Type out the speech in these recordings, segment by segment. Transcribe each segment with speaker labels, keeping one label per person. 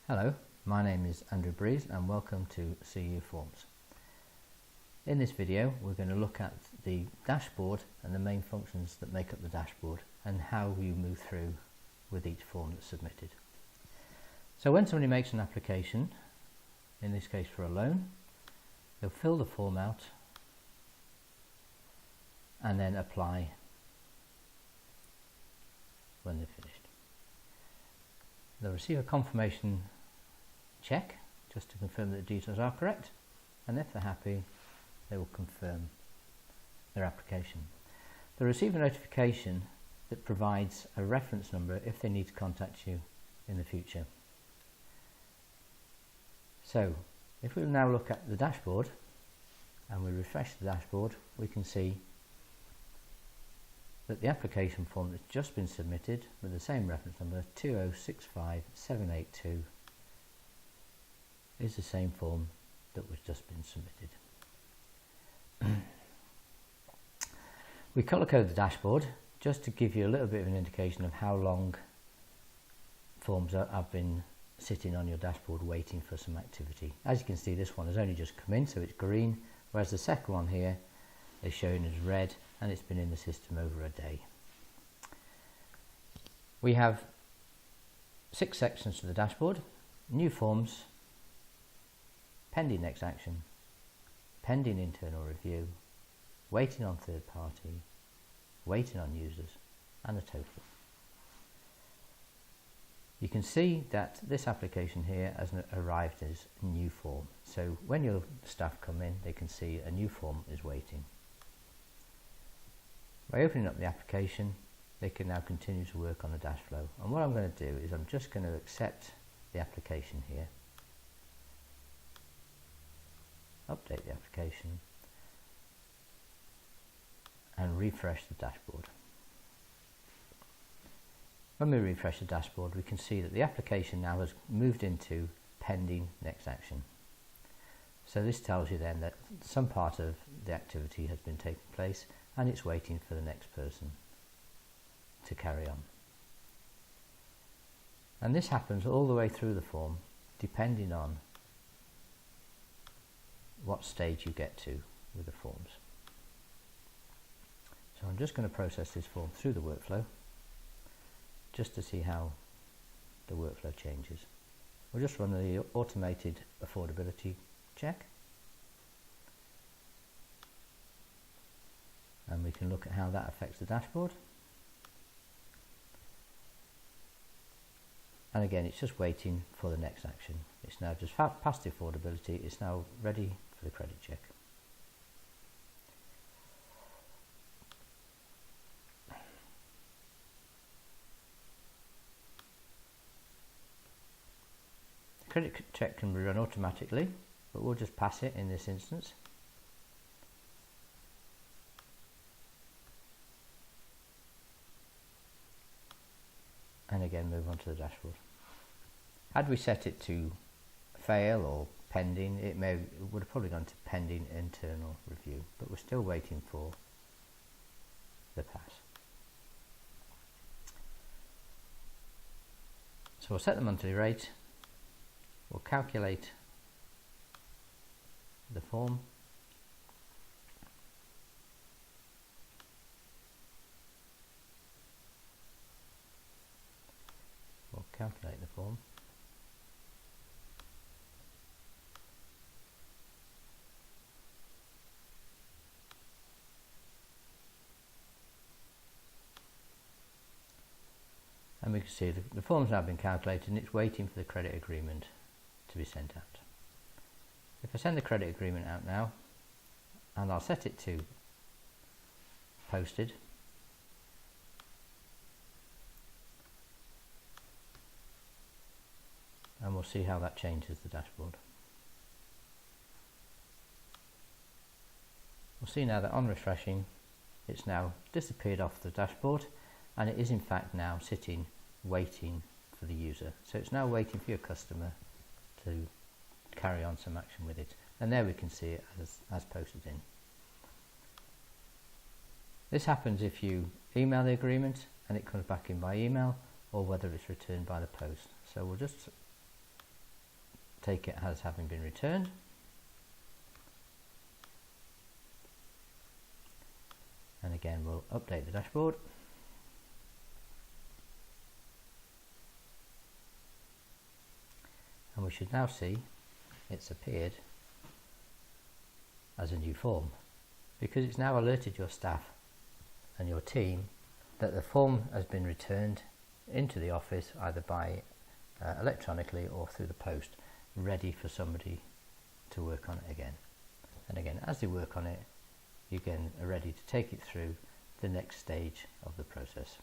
Speaker 1: Hello, my name is Andrew Breeze and welcome to CU Forms. In this video we're going to look at the dashboard and the main functions that make up the dashboard and how you move through with each form that's submitted. So when somebody makes an application, in this case for a loan, they'll fill the form out and then apply when they're finished. They'll receive a confirmation check just to confirm that the details are correct, and if they're happy they will confirm their application. They'll receive a notification that provides a reference number if they need to contact you in the future. So if we now look at the dashboard and we refresh the dashboard, we can see that the application form that's just been submitted with the same reference number 2065782 is the same form that was just been submitted. We colour code the dashboard just to give you a little bit of an indication of how long forms have been sitting on your dashboard waiting for some activity. As you can see, this one has only just come in, so it's green, whereas the second one here is shown as red and it's been in the system over a day. We have 6 sections to the dashboard: new forms, pending next action, pending internal review, waiting on third party, waiting on users, and a total. You can see that this application here has arrived as a new form, so when your staff come in they can see a new form is waiting. By opening up the application, they can now continue to work on the dash flow. And what I'm going to do is I'm just going to accept the application here, update the application, and refresh the dashboard. When we refresh the dashboard, we can see that the application now has moved into pending next action. So this tells you then that some part of the activity has been taking place and it's waiting for the next person to carry on. And this happens all the way through the form, depending on what stage you get to with the forms. So I'm just going to process this form through the workflow just to see how the workflow changes. We'll just run the automated affordability check, and we can look at how that affects the dashboard. And again, it's just waiting for the next action. It's now just past the affordability, it's now ready for the credit check. The credit check can be run automatically, but we'll just pass it in this instance. And again move on to the dashboard. Had we set it to fail or pending, it would have probably gone to pending internal review, but we're still waiting for the pass. So we'll set the monthly rate, we'll calculate the form, calculate the form, and we can see the form's now been calculated and it's waiting for the credit agreement to be sent out. If I send the credit agreement out now, and I'll set it to posted, and we'll see how that changes the dashboard. We'll see now that on refreshing it's now disappeared off the dashboard and it is in fact now sitting waiting for the user. So it's now waiting for your customer to carry on some action with it, and there we can see it as posted in. This happens if you email the agreement and it comes back in by email, or whether it's returned by the post. So we'll just take it as having been returned. And again, we'll update the dashboard. And we should now see it's appeared as a new form, because it's now alerted your staff and your team that the form has been returned into the office, either by electronically or through the post, ready for somebody to work on it again. And again, as they work on it, you again are ready to take it through the next stage of the process.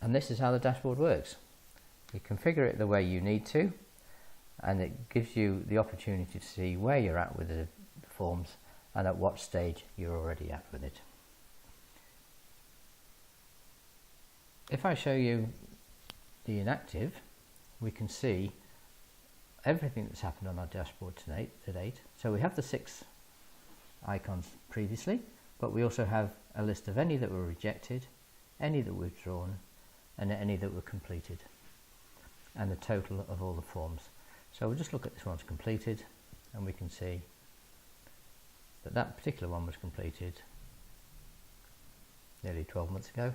Speaker 1: And this is how the dashboard works. You configure it the way you need to, and it gives you the opportunity to see where you're at with the forms and at what stage you're already at with it. If I show you the inactive, we can see everything that's happened on our dashboard to date. So we have the 6 icons previously, but we also have a list of any that were rejected, any that were withdrawn, and any that were completed, and the total of all the forms. So we'll just look at this one's completed, and we can see that that particular one was completed nearly 12 months ago.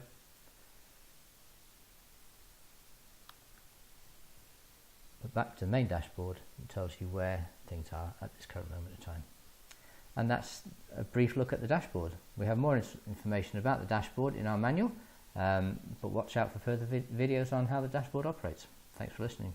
Speaker 1: But back to the main dashboard, it tells you where things are at this current moment of time. And that's a brief look at the dashboard. We have more information about the dashboard in our manual, but watch out for further videos on how the dashboard operates. Thanks for listening.